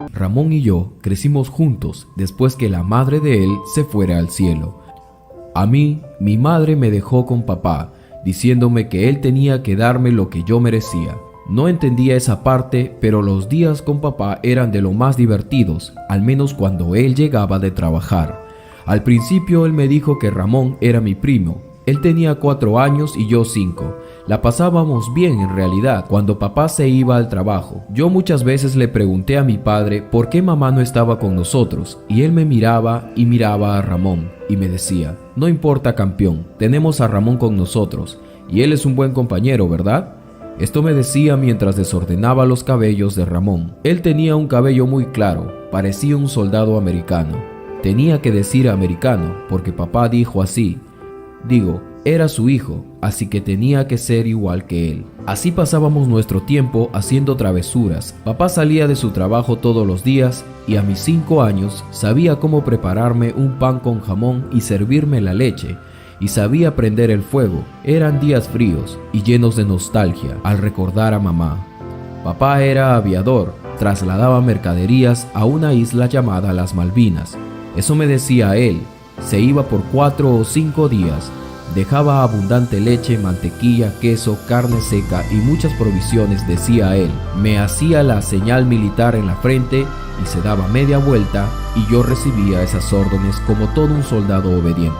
Ramón y yo crecimos juntos después que la madre de él se fuera al cielo. A mí, mi madre me dejó con papá, diciéndome que él tenía que darme lo que yo merecía. No entendía esa parte, pero los días con papá eran de lo más divertidos, al menos cuando él llegaba de trabajar. Al principio él me dijo que Ramón era mi primo. Él tenía 4 años y yo 5. La pasábamos bien en realidad cuando papá se iba al trabajo. Yo muchas veces le pregunté a mi padre por qué mamá no estaba con nosotros y él me miraba y miraba a Ramón y me decía: no importa, campeón, tenemos a Ramón con nosotros y él es un buen compañero, ¿verdad? Esto me decía mientras desordenaba los cabellos de Ramón. Él tenía un cabello muy claro, parecía un soldado americano. Tenía que decir americano porque papá dijo así. Digo, era su hijo, así que tenía que ser igual que él. Así pasábamos nuestro tiempo haciendo travesuras. Papá salía de su trabajo todos los días y a mis 5 años sabía cómo prepararme un pan con jamón y servirme la leche, y sabía prender el fuego. Eran días fríos y llenos de nostalgia al recordar a mamá. Papá era aviador, trasladaba mercaderías a una isla llamada Las Malvinas. Eso me decía él. Se iba por 4 o 5 días, dejaba abundante leche, mantequilla, queso, carne seca y muchas provisiones, decía él. Me hacía la señal militar en la frente y se daba media vuelta y yo recibía esas órdenes como todo un soldado obediente.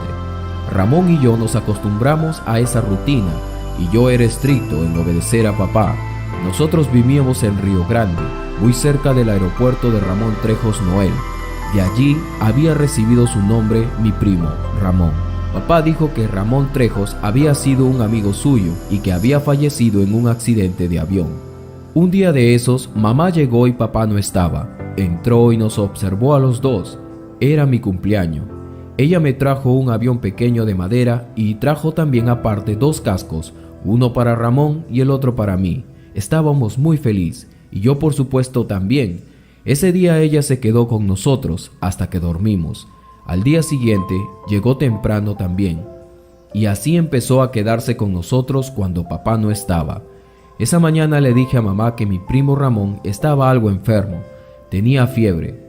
Ramón y yo nos acostumbramos a esa rutina y yo era estricto en obedecer a papá. Nosotros vivíamos en Río Grande, muy cerca del aeropuerto de Ramón Trejos Noel. De allí había recibido su nombre mi primo, Ramón. Papá dijo que Ramón Trejos había sido un amigo suyo y que había fallecido en un accidente de avión. Un día de esos, mamá llegó y papá no estaba. Entró y nos observó a los dos. Era mi cumpleaños. Ella me trajo un avión pequeño de madera y trajo también aparte 2 cascos, uno para Ramón y el otro para mí. Estábamos muy felices y yo por supuesto también. Ese día ella se quedó con nosotros hasta que dormimos. Al día siguiente llegó temprano también. Y así empezó a quedarse con nosotros cuando papá no estaba. Esa mañana le dije a mamá que mi primo Ramón estaba algo enfermo. Tenía fiebre.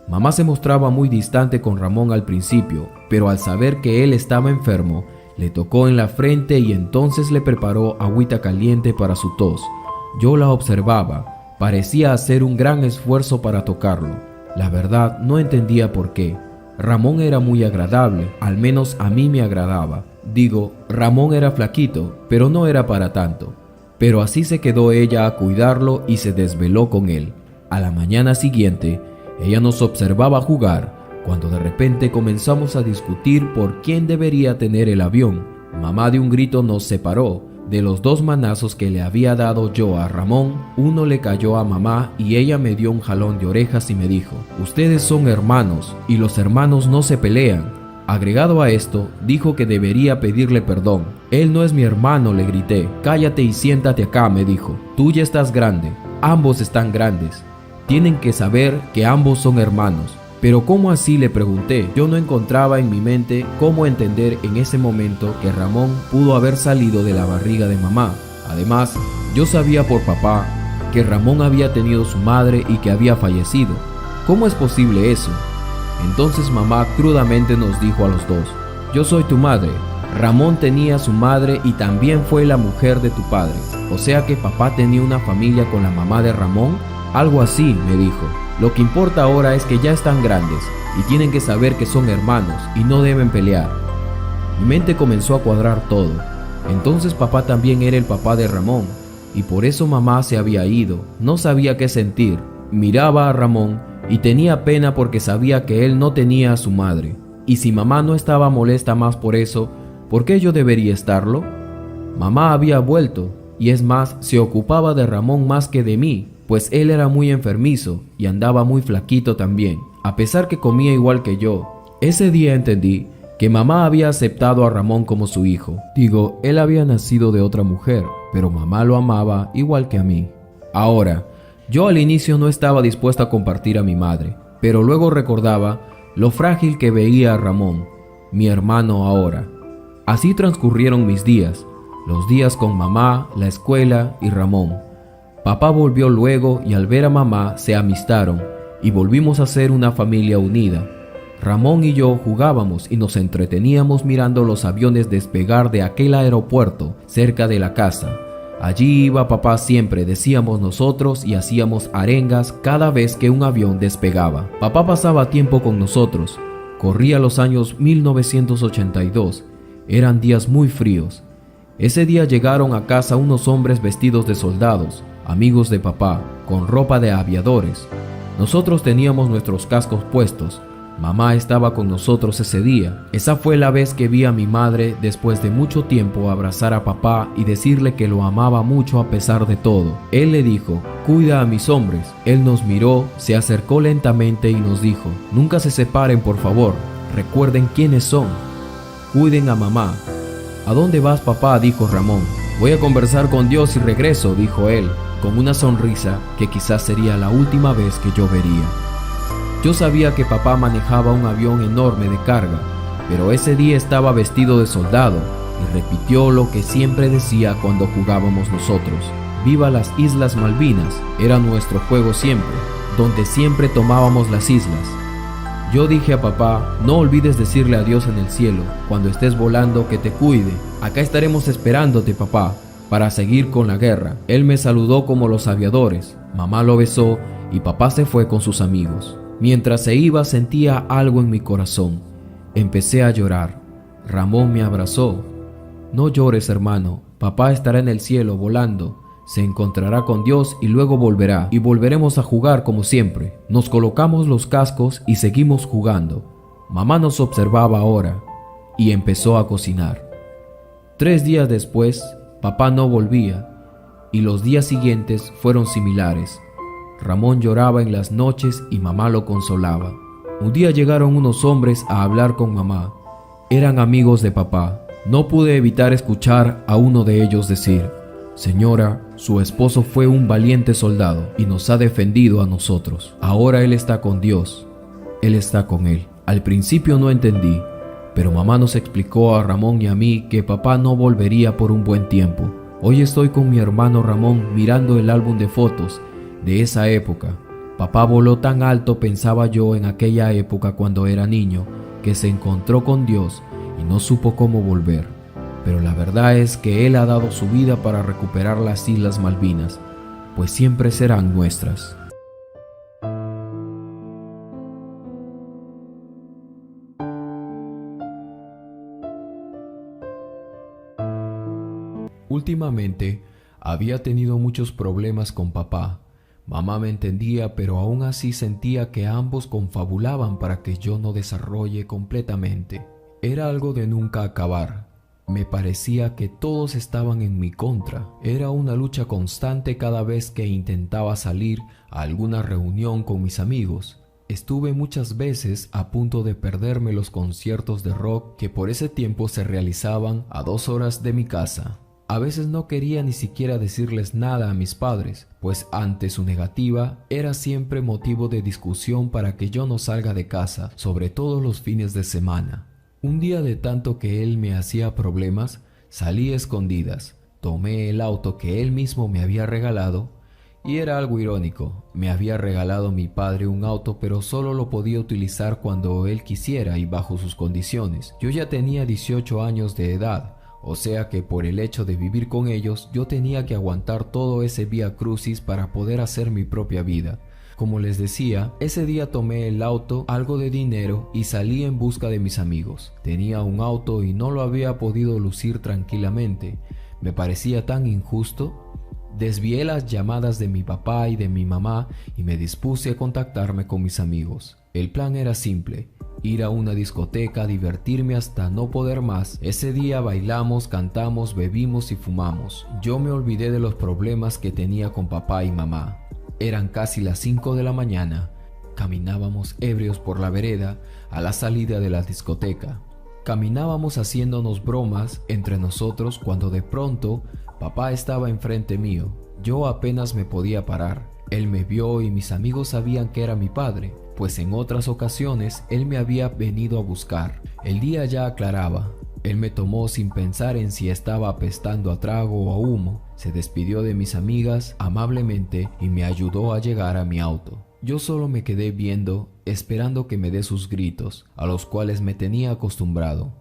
Mamá se mostraba muy distante con Ramón al principio, pero al saber que él estaba enfermo, le tocó en la frente y entonces le preparó agüita caliente para su tos. Yo la observaba. Parecía hacer un gran esfuerzo para tocarlo. La verdad, no entendía por qué. Ramón era muy agradable, al menos a mí me agradaba. Digo, Ramón era flaquito, pero no era para tanto. Pero así se quedó ella a cuidarlo y se desveló con él. A la mañana siguiente, ella nos observaba jugar, cuando de repente comenzamos a discutir por quién debería tener el avión. Mamá de un grito nos separó. De los 2 manazos que le había dado yo a Ramón, uno le cayó a mamá y ella me dio un jalón de orejas y me dijo: ustedes son hermanos y los hermanos no se pelean. Agregado a esto, dijo que debería pedirle perdón. Él no es mi hermano, le grité. Cállate y siéntate acá, me dijo. Tú ya estás grande, ambos están grandes. Tienen que saber que ambos son hermanos. ¿Pero cómo así?, le pregunté. Yo no encontraba en mi mente cómo entender en ese momento que Ramón pudo haber salido de la barriga de mamá. Además, yo sabía por papá que Ramón había tenido su madre y que había fallecido. ¿Cómo es posible eso? Entonces mamá crudamente nos dijo a los dos: yo soy tu madre. Ramón tenía su madre y también fue la mujer de tu padre. O sea que papá tenía una familia con la mamá de Ramón. Algo así, me dijo. Lo que importa ahora es que ya están grandes y tienen que saber que son hermanos y no deben pelear. Mi mente comenzó a cuadrar todo. Entonces papá también era el papá de Ramón y por eso mamá se había ido. No sabía qué sentir. Miraba a Ramón y tenía pena porque sabía que él no tenía a su madre. Y si mamá no estaba molesta más por eso, ¿por qué yo debería estarlo? Mamá había vuelto y es más, se ocupaba de Ramón más que de mí, pues él era muy enfermizo y andaba muy flaquito también, a pesar que comía igual que yo. Ese día entendí que mamá había aceptado a Ramón como su hijo. Digo, él había nacido de otra mujer, pero mamá lo amaba igual que a mí. Ahora, yo al inicio no estaba dispuesto a compartir a mi madre, pero luego recordaba lo frágil que veía a Ramón, mi hermano ahora. Así transcurrieron mis días, los días con mamá, la escuela y Ramón. Papá volvió luego y al ver a mamá se amistaron y volvimos a ser una familia unida. Ramón y yo jugábamos y nos entreteníamos mirando los aviones despegar de aquel aeropuerto cerca de la casa. Allí iba papá siempre, decíamos nosotros, y hacíamos arengas cada vez que un avión despegaba. Papá pasaba tiempo con nosotros. Corría los años 1982. Eran días muy fríos. Ese día llegaron a casa unos hombres vestidos de soldados, amigos de papá, con ropa de aviadores. Nosotros teníamos nuestros cascos puestos. Mamá estaba con nosotros ese día. Esa fue la vez que vi a mi madre después de mucho tiempo abrazar a papá y decirle que lo amaba mucho a pesar de todo. Él le dijo: cuida a mis hombres. Él nos miró, se acercó lentamente y nos dijo: nunca se separen, por favor. Recuerden quiénes son. Cuiden a mamá. ¿A dónde vas, papá?, dijo Ramón. Voy a conversar con Dios y regreso, dijo él, con una sonrisa que quizás sería la última vez que yo vería. Yo sabía que papá manejaba un avión enorme de carga, pero ese día estaba vestido de soldado y repitió lo que siempre decía cuando jugábamos nosotros: viva las Islas Malvinas. Era nuestro juego siempre, donde siempre tomábamos las islas. Yo dije a papá: no olvides decirle adiós en el cielo, cuando estés volando, que te cuide. Acá estaremos esperándote, papá, para seguir con la guerra. Él me saludó como los aviadores, mamá lo besó y papá se fue con sus amigos. Mientras se iba sentía algo en mi corazón. Empecé a llorar. Ramón me abrazó. No llores, hermano, papá estará en el cielo volando. Se encontrará con Dios y luego volverá, y volveremos a jugar como siempre. Nos colocamos los cascos y seguimos jugando. Mamá nos observaba ahora y empezó a cocinar. 3 días después, papá no volvía, y los días siguientes fueron similares. Ramón lloraba en las noches y mamá lo consolaba. Un día llegaron unos hombres a hablar con mamá. Eran amigos de papá. No pude evitar escuchar a uno de ellos decir: señora, su esposo fue un valiente soldado y nos ha defendido a nosotros. Ahora él está con Dios. Él está con él. Al principio no entendí, pero mamá nos explicó a Ramón y a mí que papá no volvería por un buen tiempo. Hoy estoy con mi hermano Ramón mirando el álbum de fotos de esa época. Papá voló tan alto, pensaba yo, en aquella época cuando era niño, que se encontró con Dios y no supo cómo volver. Pero la verdad es que Él ha dado su vida para recuperar las Islas Malvinas, pues siempre serán nuestras. Últimamente había tenido muchos problemas con papá. Mamá me entendía, pero aún así sentía que ambos confabulaban para que yo no desarrolle completamente. Era algo de nunca acabar. Me parecía que todos estaban en mi contra. Era una lucha constante cada vez que intentaba salir a alguna reunión con mis amigos. Estuve muchas veces a punto de perderme los conciertos de rock que por ese tiempo se realizaban a 2 horas de mi casa. A veces no quería ni siquiera decirles nada a mis padres, pues ante su negativa era siempre motivo de discusión para que yo no salga de casa, sobre todo los fines de semana. Un día, de tanto que él me hacía problemas, salí a escondidas, tomé el auto que él mismo me había regalado, y era algo irónico. Me había regalado mi padre un auto, pero solo lo podía utilizar cuando él quisiera y bajo sus condiciones. Yo ya tenía 18 años de edad, o sea que por el hecho de vivir con ellos, yo tenía que aguantar todo ese vía crucis para poder hacer mi propia vida. Como les decía, ese día tomé el auto, algo de dinero y salí en busca de mis amigos. Tenía un auto y no lo había podido lucir tranquilamente. Me parecía tan injusto. Desvié las llamadas de mi papá y de mi mamá y me dispuse a contactarme con mis amigos. El plan era simple: ir a una discoteca, divertirme hasta no poder más. Ese día bailamos, cantamos, bebimos y fumamos. Yo me olvidé de los problemas que tenía con papá y mamá. Eran casi las 5 de la mañana. Caminábamos ebrios por la vereda a la salida de la discoteca. Caminábamos haciéndonos bromas entre nosotros cuando de pronto papá estaba enfrente mío. Yo apenas me podía parar. Él me vio y mis amigos sabían que era mi padre, pues en otras ocasiones él me había venido a buscar. El día ya aclaraba. Él me tomó sin pensar en si estaba apestando a trago o a humo. Se despidió de mis amigas amablemente y me ayudó a llegar a mi auto. Yo solo me quedé viendo, esperando que me dé sus gritos, a los cuales me tenía acostumbrado.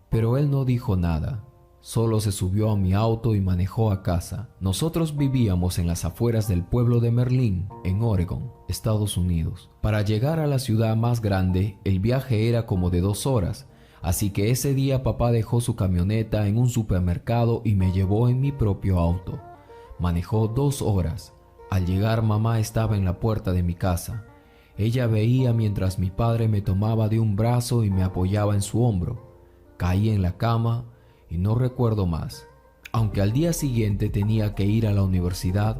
Pero él no dijo nada. Solo se subió a mi auto y manejó a casa. Nosotros vivíamos en las afueras del pueblo de Merlín, en Oregon, Estados Unidos. Para llegar a la ciudad más grande, el viaje era como de 2 horas, así que ese día papá dejó su camioneta en un supermercado y me llevó en mi propio auto. Manejó 2 horas. Al llegar, mamá estaba en la puerta de mi casa. Ella veía mientras mi padre me tomaba de un brazo y me apoyaba en su hombro. Caí en la cama y no recuerdo más. Aunque al día siguiente tenía que ir a la universidad,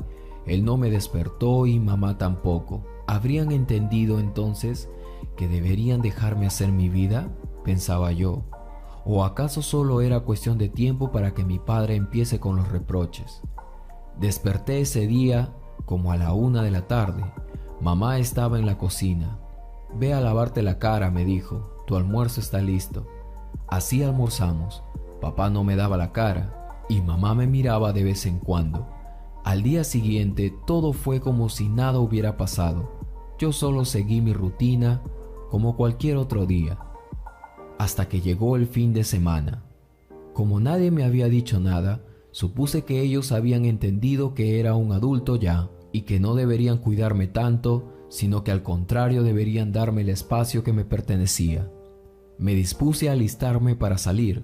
él no me despertó y mamá tampoco. ¿Habrían entendido entonces que deberían dejarme hacer mi vida?, pensaba yo. ¿O acaso solo era cuestión de tiempo para que mi padre empiece con los reproches? Desperté ese día como a la 1 de la tarde. Mamá estaba en la cocina. «Ve a lavarte la cara», me dijo. «Tu almuerzo está listo». Así almorzamos. Papá no me daba la cara y mamá me miraba de vez en cuando. Al día siguiente todo fue como si nada hubiera pasado. Yo solo seguí mi rutina como cualquier otro día. Hasta que llegó el fin de semana. Como nadie me había dicho nada, supuse que ellos habían entendido que era un adulto ya y que no deberían cuidarme tanto, sino que al contrario deberían darme el espacio que me pertenecía. Me dispuse a alistarme para salir,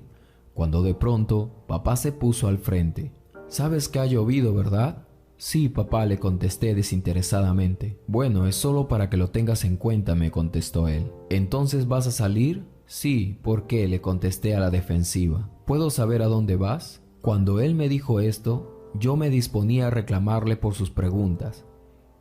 cuando de pronto papá se puso al frente. «¿Sabes que ha llovido, verdad?» «Sí, papá», le contesté desinteresadamente. «Bueno, es solo para que lo tengas en cuenta», me contestó él. «¿Entonces vas a salir?» «Sí, ¿por qué?», le contesté a la defensiva. «¿Puedo saber a dónde vas?» Cuando él me dijo esto, yo me disponía a reclamarle por sus preguntas.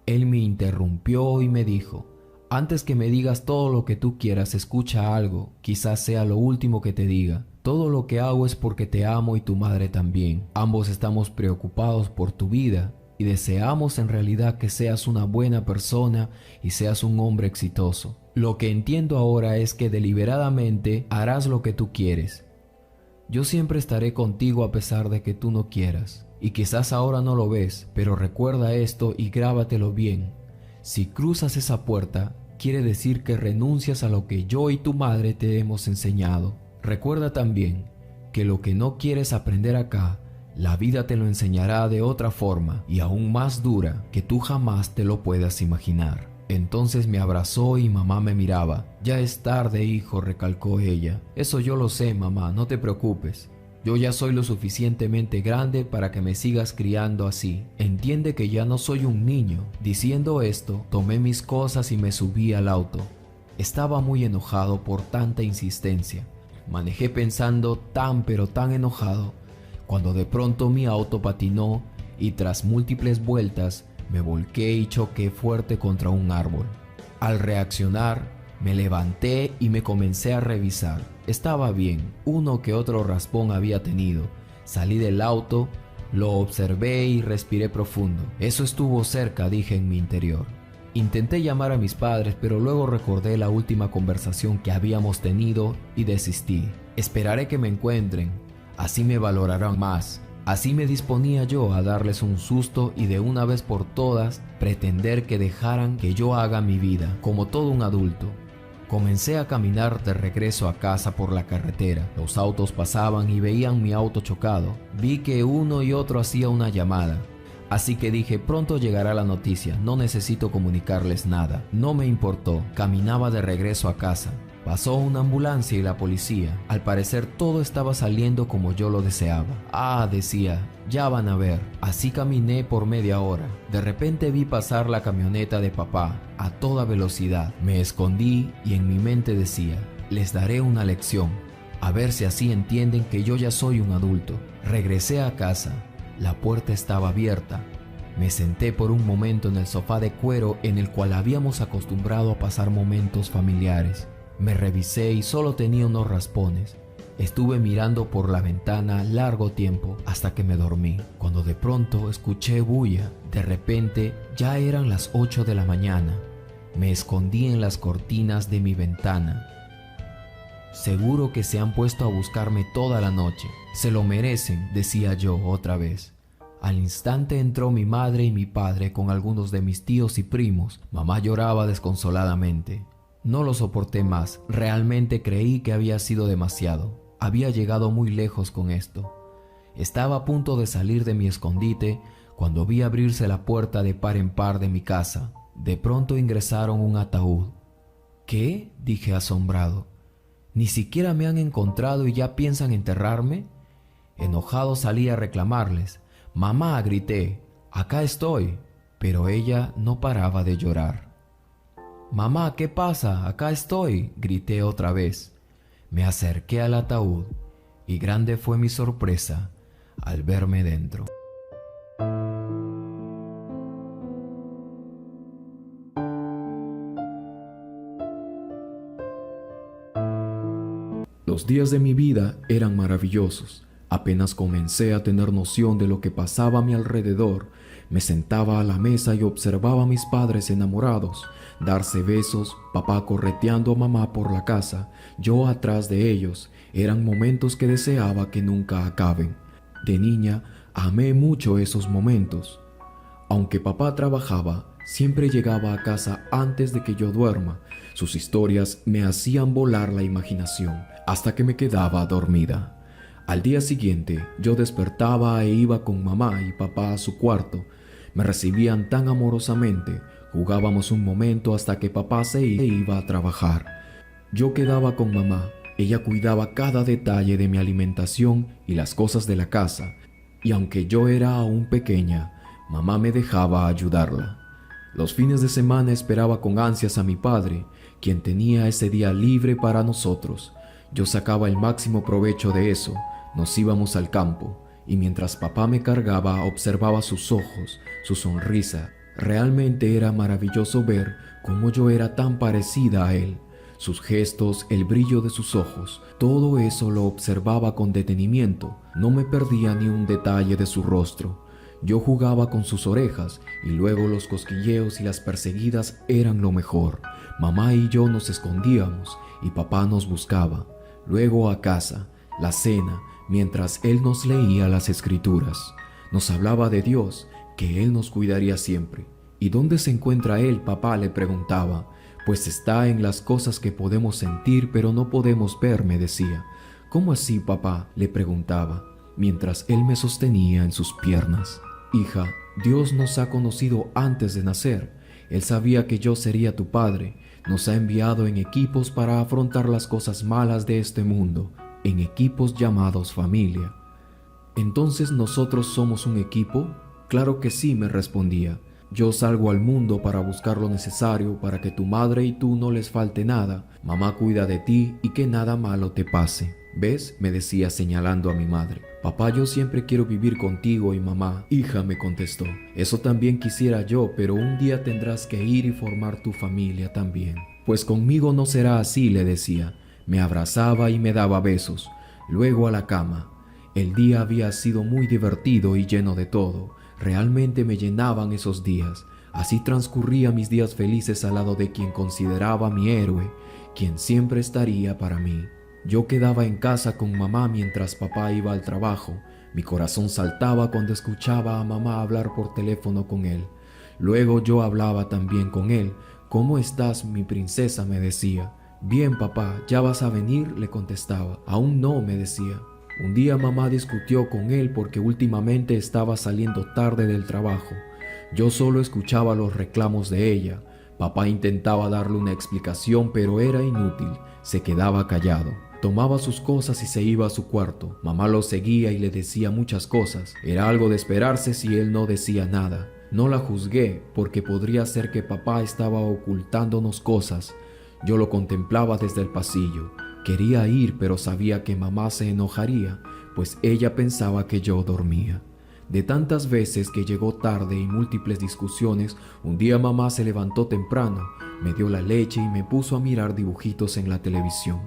Él me interrumpió y me dijo: «Antes que me digas todo lo que tú quieras, escucha algo, quizás sea lo último que te diga. Todo lo que hago es porque te amo y tu madre también. Ambos estamos preocupados por tu vida y deseamos en realidad que seas una buena persona y seas un hombre exitoso. Lo que entiendo ahora es que deliberadamente harás lo que tú quieres. Yo siempre estaré contigo a pesar de que tú no quieras. Y quizás ahora no lo ves, pero recuerda esto y grábatelo bien. Si cruzas esa puerta, quiere decir que renuncias a lo que yo y tu madre te hemos enseñado. Recuerda también que lo que no quieres aprender acá, la vida te lo enseñará de otra forma y aún más dura que tú jamás te lo puedas imaginar». Entonces me abrazó y mamá me miraba. «Ya es tarde, hijo», recalcó ella. «Eso yo lo sé, mamá, no te preocupes. Yo ya soy lo suficientemente grande para que me sigas criando así. Entiende que ya no soy un niño». Diciendo esto, tomé mis cosas y me subí al auto. Estaba muy enojado por tanta insistencia. Manejé pensando pero tan enojado, cuando de pronto mi auto patinó y tras múltiples vueltas me volqué y choqué fuerte contra un árbol. Al reaccionar, me levanté y me comencé a revisar. Estaba bien, uno que otro raspón había tenido. Salí del auto, lo observé y respiré profundo. «Eso estuvo cerca», dije en mi interior. Intenté llamar a mis padres, pero luego recordé la última conversación que habíamos tenido y desistí. «Esperaré que me encuentren, así me valorarán más». Así me disponía yo a darles un susto y de una vez por todas pretender que dejaran que yo haga mi vida como todo un adulto. Comencé a caminar de regreso a casa por la carretera. Los autos pasaban y veían mi auto chocado. Vi que uno y otro hacía una llamada. Así que dije: pronto llegará la noticia, no necesito comunicarles nada. No me importó, caminaba de regreso a casa. Pasó una ambulancia y la policía. Al parecer todo estaba saliendo como yo lo deseaba. «Ah», decía, «ya van a ver». Así caminé por media hora. De repente vi pasar la camioneta de papá a toda velocidad. Me escondí y en mi mente decía: les daré una lección, a ver si así entienden que yo ya soy un adulto. Regresé a casa. La puerta estaba abierta. Me senté por un momento en el sofá de cuero en el cual habíamos acostumbrado a pasar momentos familiares. Me revisé y solo tenía unos raspones. Estuve mirando por la ventana largo tiempo hasta que me dormí, cuando de pronto escuché bulla. De repente ya eran las 8 de la mañana. Me escondí en las cortinas de mi ventana. «Seguro que se han puesto a buscarme toda la noche. Se lo merecen», decía yo otra vez. Al instante entró mi madre y mi padre con algunos de mis tíos y primos. Mamá lloraba desconsoladamente. No lo soporté más, realmente creí que había sido demasiado. Había llegado muy lejos con esto. Estaba a punto de salir de mi escondite cuando vi abrirse la puerta de par en par de mi casa. De pronto ingresaron un ataúd. ¿Qué?, dije asombrado. ¿Ni siquiera me han encontrado y ya piensan enterrarme? Enojado salí a reclamarles. «Mamá», grité, «acá estoy», pero ella no paraba de llorar. «Mamá, ¿qué pasa? Acá estoy», grité otra vez. Me acerqué al ataúd y grande fue mi sorpresa al verme dentro. Los días de mi vida eran maravillosos. Apenas comencé a tener noción de lo que pasaba a mi alrededor, me sentaba a la mesa y observaba a mis padres enamorados, darse besos, papá correteando a mamá por la casa, yo atrás de ellos. Eran momentos que deseaba que nunca acaben. De niña, amé mucho esos momentos. Aunque papá trabajaba, siempre llegaba a casa antes de que yo duerma. Sus historias me hacían volar la imaginación hasta que me quedaba dormida. Al día siguiente, yo despertaba e iba con mamá y papá a su cuarto. Me recibían tan amorosamente, jugábamos un momento hasta que papá se iba a trabajar. Yo quedaba con mamá, ella cuidaba cada detalle de mi alimentación y las cosas de la casa, y aunque yo era aún pequeña, mamá me dejaba ayudarla. Los fines de semana esperaba con ansias a mi padre, quien tenía ese día libre para nosotros. Yo sacaba el máximo provecho de eso. Nos íbamos al campo, y mientras papá me cargaba observaba sus ojos, su sonrisa. Realmente era maravilloso ver cómo yo era tan parecida a él. Sus gestos, el brillo de sus ojos, todo eso lo observaba con detenimiento. No me perdía ni un detalle de su rostro. Yo jugaba con sus orejas y luego los cosquilleos y las perseguidas eran lo mejor. Mamá y yo nos escondíamos y papá nos buscaba. Luego a casa, la cena, mientras él nos leía las escrituras. Nos hablaba de Dios, que él nos cuidaría siempre. ¿Y dónde se encuentra él, papá?, le preguntaba. Pues está en las cosas que podemos sentir pero no podemos ver, me decía. ¿Cómo así, papá?, le preguntaba, mientras él me sostenía en sus piernas. Hija, Dios nos ha conocido antes de nacer. Él sabía que yo sería tu padre. Nos ha enviado en equipos para afrontar las cosas malas de este mundo, en equipos llamados familia. ¿Entonces nosotros somos un equipo? Claro que sí, me respondía. Yo salgo al mundo para buscar lo necesario para que tu madre y tú no les falte nada. Mamá cuida de ti y que nada malo te pase. ¿Ves?, me decía señalando a mi madre. Papá, yo siempre quiero vivir contigo. Y mamá, hija, me contestó, eso también quisiera yo, pero un día tendrás que ir y formar tu familia también. Pues conmigo no será así, le decía. Me abrazaba y me daba besos. Luego a la cama. El día había sido muy divertido y lleno de todo. Realmente me llenaban esos días. Así transcurría mis días felices al lado de quien consideraba mi héroe, quien siempre estaría para mí. Yo quedaba en casa con mamá mientras papá iba al trabajo. Mi corazón saltaba cuando escuchaba a mamá hablar por teléfono con él. Luego yo hablaba también con él. «¿Cómo estás, mi princesa?», me decía. «Bien, papá, ¿ya vas a venir?», le contestaba. «Aún no», me decía. Un día mamá discutió con él porque últimamente estaba saliendo tarde del trabajo. Yo solo escuchaba los reclamos de ella. Papá intentaba darle una explicación, pero era inútil. Se quedaba callado. Tomaba sus cosas y se iba a su cuarto. Mamá lo seguía y le decía muchas cosas. Era algo de esperarse si él no decía nada. No la juzgué porque podría ser que papá estaba ocultándonos cosas. Yo lo contemplaba desde el pasillo. Quería ir, pero sabía que mamá se enojaría, pues ella pensaba que yo dormía. De tantas veces que llegó tarde y múltiples discusiones, un día mamá se levantó temprano, me dio la leche y me puso a mirar dibujitos en la televisión.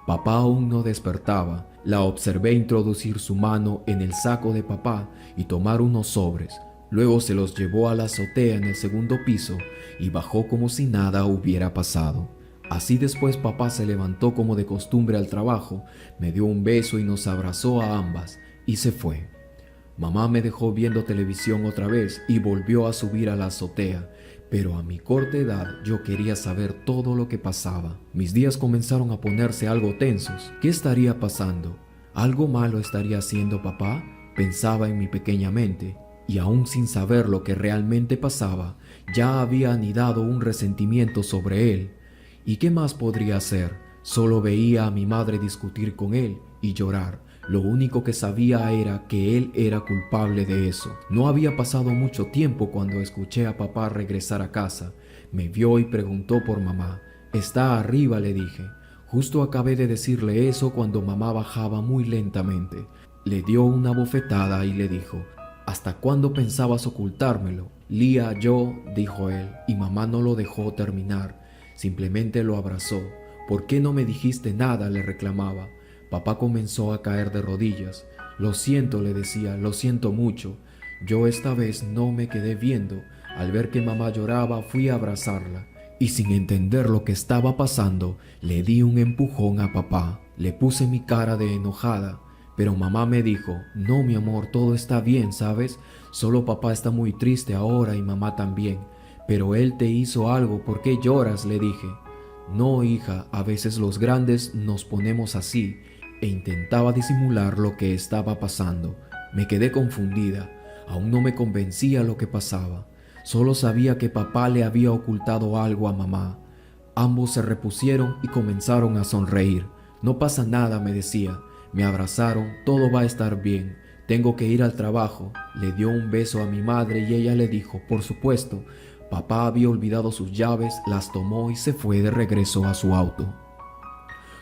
Papá aún no despertaba. La observé introducir su mano en el saco de papá y tomar unos sobres. Luego se los llevó a la azotea en el segundo piso y bajó como si nada hubiera pasado. Así después papá se levantó como de costumbre al trabajo, me dio un beso y nos abrazó a ambas y se fue. Mamá me dejó viendo televisión otra vez y volvió a subir a la azotea, pero a mi corta edad yo quería saber todo lo que pasaba. Mis días comenzaron a ponerse algo tensos. ¿Qué estaría pasando? ¿Algo malo estaría haciendo papá? Pensaba en mi pequeña mente, y aún sin saber lo que realmente pasaba, ya había anidado un resentimiento sobre él. ¿Y qué más podría hacer? Solo veía a mi madre discutir con él y llorar. Lo único que sabía era que él era culpable de eso. No había pasado mucho tiempo cuando escuché a papá regresar a casa. Me vio y preguntó por mamá. «Está arriba», le dije. Justo acabé de decirle eso cuando mamá bajaba muy lentamente. Le dio una bofetada y le dijo: «¿Hasta cuándo pensabas ocultármelo?» «Lía, yo», dijo él, y mamá no lo dejó terminar. Simplemente lo abrazó. «¿Por qué no me dijiste nada?», le reclamaba. Papá comenzó a caer de rodillas. «Lo siento», le decía, «lo siento mucho». Yo esta vez no me quedé viendo. Al ver que mamá lloraba, fui a abrazarla. Y sin entender lo que estaba pasando, le di un empujón a papá. Le puse mi cara de enojada. Pero mamá me dijo: «No, mi amor, todo está bien, ¿sabes? Solo papá está muy triste ahora y mamá también. Pero él te hizo algo, ¿por qué lloras?», le dije. «No, hija, a veces los grandes nos ponemos así», e intentaba disimular lo que estaba pasando. Me quedé confundida. Aún no me convencía lo que pasaba. Solo sabía que papá le había ocultado algo a mamá. Ambos se repusieron y comenzaron a sonreír. «No pasa nada», me decía. Me abrazaron. «Todo va a estar bien. Tengo que ir al trabajo». Le dio un beso a mi madre y ella le dijo: «Por supuesto». Papá había olvidado sus llaves, las tomó y se fue de regreso a su auto.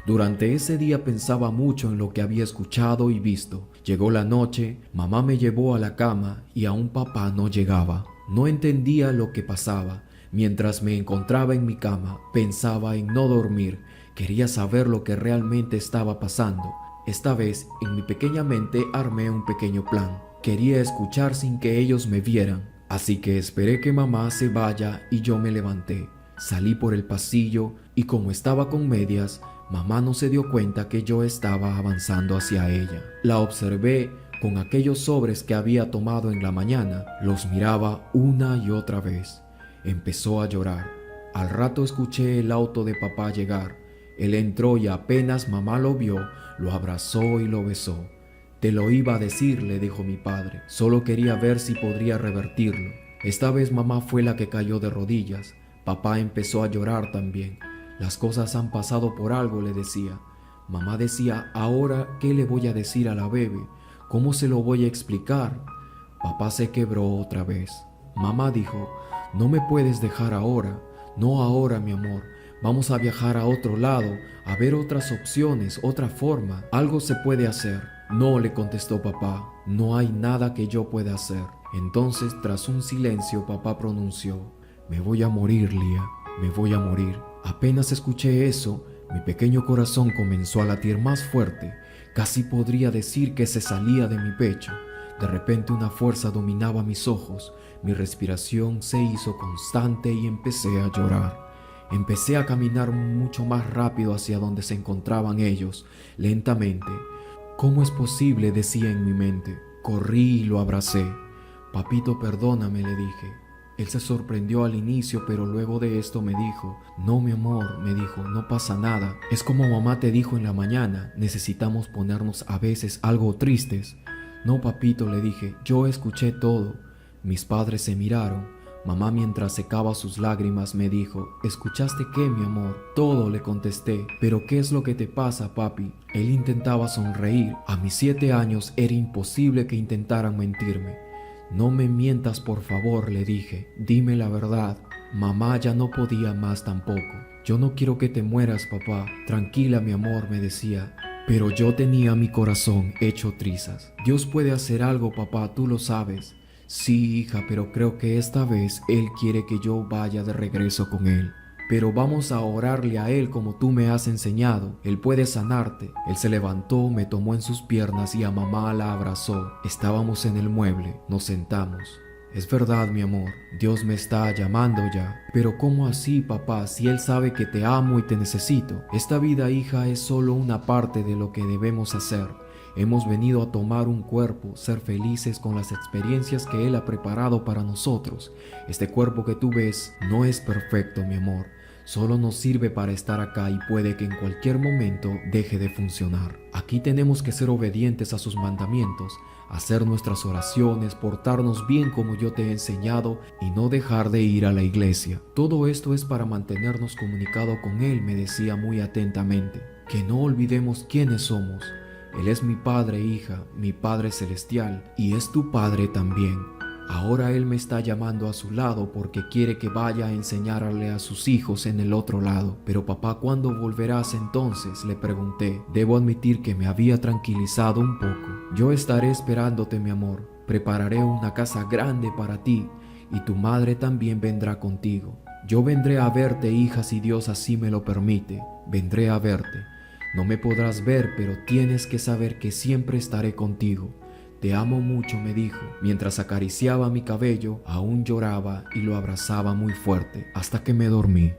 Durante ese día pensaba mucho en lo que había escuchado y visto. Llegó la noche, mamá me llevó a la cama y aún papá no llegaba. No entendía lo que pasaba. Mientras me encontraba en mi cama, pensaba en no dormir. Quería saber lo que realmente estaba pasando. Esta vez, en mi pequeña mente, armé un pequeño plan. Quería escuchar sin que ellos me vieran. Así que esperé que mamá se vaya y yo me levanté. Salí por el pasillo y como estaba con medias, mamá no se dio cuenta que yo estaba avanzando hacia ella. La observé con aquellos sobres que había tomado en la mañana. Los miraba una y otra vez. Empezó a llorar. Al rato escuché el auto de papá llegar. Él entró y apenas mamá lo vio, lo abrazó y lo besó. «Te lo iba a decir», le dijo mi padre. «Solo quería ver si podría revertirlo». Esta vez mamá fue la que cayó de rodillas. Papá empezó a llorar también. «Las cosas han pasado por algo», le decía. Mamá decía: «Ahora, ¿qué le voy a decir a la bebé? ¿Cómo se lo voy a explicar?». Papá se quebró otra vez. Mamá dijo: «No me puedes dejar ahora». «No ahora, mi amor. Vamos a viajar a otro lado, a ver otras opciones, otra forma. Algo se puede hacer». «No», le contestó papá, «no hay nada que yo pueda hacer». Entonces, tras un silencio, papá pronunció: «Me voy a morir, Lía, me voy a morir». Apenas escuché eso, mi pequeño corazón comenzó a latir más fuerte. Casi podría decir que se salía de mi pecho. De repente una fuerza dominaba mis ojos, mi respiración se hizo constante y empecé a llorar. Empecé a caminar mucho más rápido hacia donde se encontraban ellos, lentamente. «¿Cómo es posible?», decía en mi mente. Corrí y lo abracé. «Papito, perdóname», le dije. Él se sorprendió al inicio, pero luego de esto me dijo: «No, mi amor», me dijo, «no pasa nada. Es como mamá te dijo en la mañana, necesitamos ponernos a veces algo tristes». «No, papito», le dije, «yo escuché todo». Mis padres se miraron. Mamá, mientras secaba sus lágrimas, me dijo: «¿Escuchaste qué, mi amor?». «Todo», le contesté. «¿Pero qué es lo que te pasa, papi?». Él intentaba sonreír. A mis 7 años era imposible que intentaran mentirme. «No me mientas, por favor», le dije. «Dime la verdad». Mamá ya no podía más tampoco. «Yo no quiero que te mueras, papá. Tranquila, mi amor», me decía. Pero yo tenía mi corazón hecho trizas. «Dios puede hacer algo, papá, tú lo sabes». «Sí, hija, pero creo que esta vez Él quiere que yo vaya de regreso con Él. Pero vamos a orarle a Él como tú me has enseñado. Él puede sanarte». Él se levantó, me tomó en sus piernas y a mamá la abrazó. Estábamos en el mueble, nos sentamos. «Es verdad, mi amor, Dios me está llamando ya». «Pero ¿cómo así, papá, si Él sabe que te amo y te necesito? Esta vida, hija, es solo una parte de lo que debemos hacer. Hemos venido a tomar un cuerpo, ser felices con las experiencias que Él ha preparado para nosotros. Este cuerpo que tú ves no es perfecto, mi amor. Solo nos sirve para estar acá y puede que en cualquier momento deje de funcionar. Aquí tenemos que ser obedientes a sus mandamientos, hacer nuestras oraciones, portarnos bien como yo te he enseñado y no dejar de ir a la iglesia. Todo esto es para mantenernos comunicados con Él, me decía muy atentamente. Que no olvidemos quiénes somos. Él es mi Padre, hija, mi Padre celestial, y es tu Padre también. Ahora Él me está llamando a su lado porque quiere que vaya a enseñarle a sus hijos en el otro lado. Pero papá, ¿cuándo volverás entonces?, le pregunté. Debo admitir que me había tranquilizado un poco. Yo estaré esperándote, mi amor. Prepararé una casa grande para ti y tu madre también vendrá contigo. Yo vendré a verte, hija, si Dios así me lo permite. Vendré a verte. No me podrás ver, pero tienes que saber que siempre estaré contigo. Te amo mucho, me dijo. Mientras acariciaba mi cabello, aún lloraba y lo abrazaba muy fuerte, hasta que me dormí.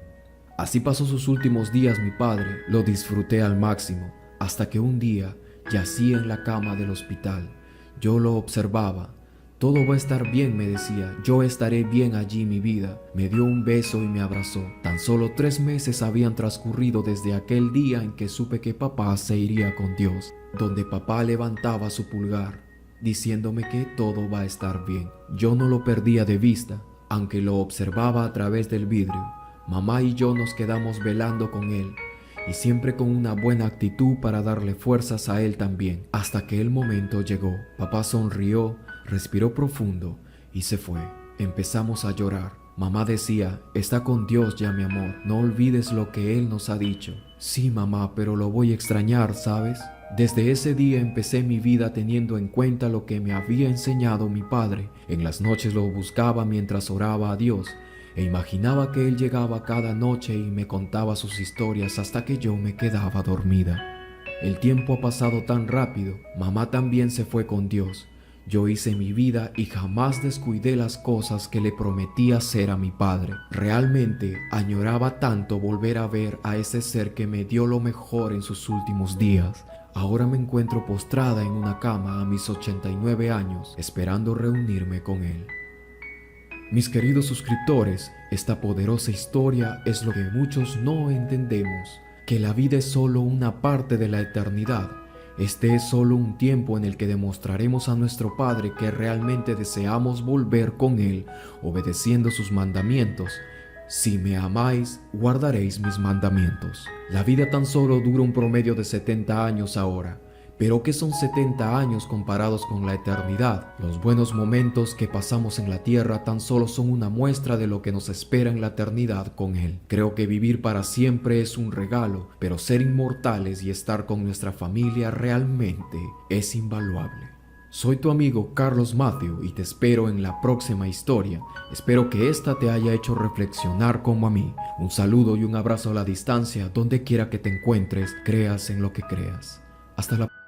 Así pasó sus últimos días mi padre. Lo disfruté al máximo, hasta que un día yacía en la cama del hospital. Yo lo observaba. Todo va a estar bien, me decía. Yo estaré bien allí, mi vida. Me dio un beso y me abrazó. Tan solo 3 meses habían transcurrido desde aquel día en que supe que papá se iría con Dios, donde papá levantaba su pulgar, diciéndome que todo va a estar bien. Yo no lo perdía de vista, aunque lo observaba a través del vidrio. Mamá y yo nos quedamos velando con él, y siempre con una buena actitud para darle fuerzas a él también, hasta que el momento llegó. Papá sonrió, respiró profundo y se fue. Empezamos a llorar. Mamá decía: está con Dios ya, mi amor, no olvides lo que Él nos ha dicho. Sí, mamá, pero lo voy a extrañar, ¿sabes? Desde ese día empecé mi vida teniendo en cuenta lo que me había enseñado mi padre. En las noches lo buscaba mientras oraba a Dios, e imaginaba que Él llegaba cada noche y me contaba sus historias hasta que yo me quedaba dormida. El tiempo ha pasado tan rápido. Mamá también se fue con Dios. Yo hice mi vida y jamás descuidé las cosas que le prometí hacer a mi padre. Realmente añoraba tanto volver a ver a ese ser que me dio lo mejor en sus últimos días. Ahora me encuentro postrada en una cama a mis 89 años, esperando reunirme con él. Mis queridos suscriptores, esta poderosa historia es lo que muchos no entendemos, que la vida es solo una parte de la eternidad. Este es solo un tiempo en el que demostraremos a nuestro Padre que realmente deseamos volver con Él, obedeciendo sus mandamientos. Si me amáis, guardaréis mis mandamientos. La vida tan solo dura un promedio de 70 años ahora. Pero ¿qué son 70 años comparados con la eternidad? Los buenos momentos que pasamos en la tierra tan solo son una muestra de lo que nos espera en la eternidad con Él. Creo que vivir para siempre es un regalo, pero ser inmortales y estar con nuestra familia realmente es invaluable. Soy tu amigo Carlos Matthew y te espero en la próxima historia. Espero que esta te haya hecho reflexionar como a mí. Un saludo y un abrazo a la distancia, donde quiera que te encuentres, creas en lo que creas. Hasta la próxima.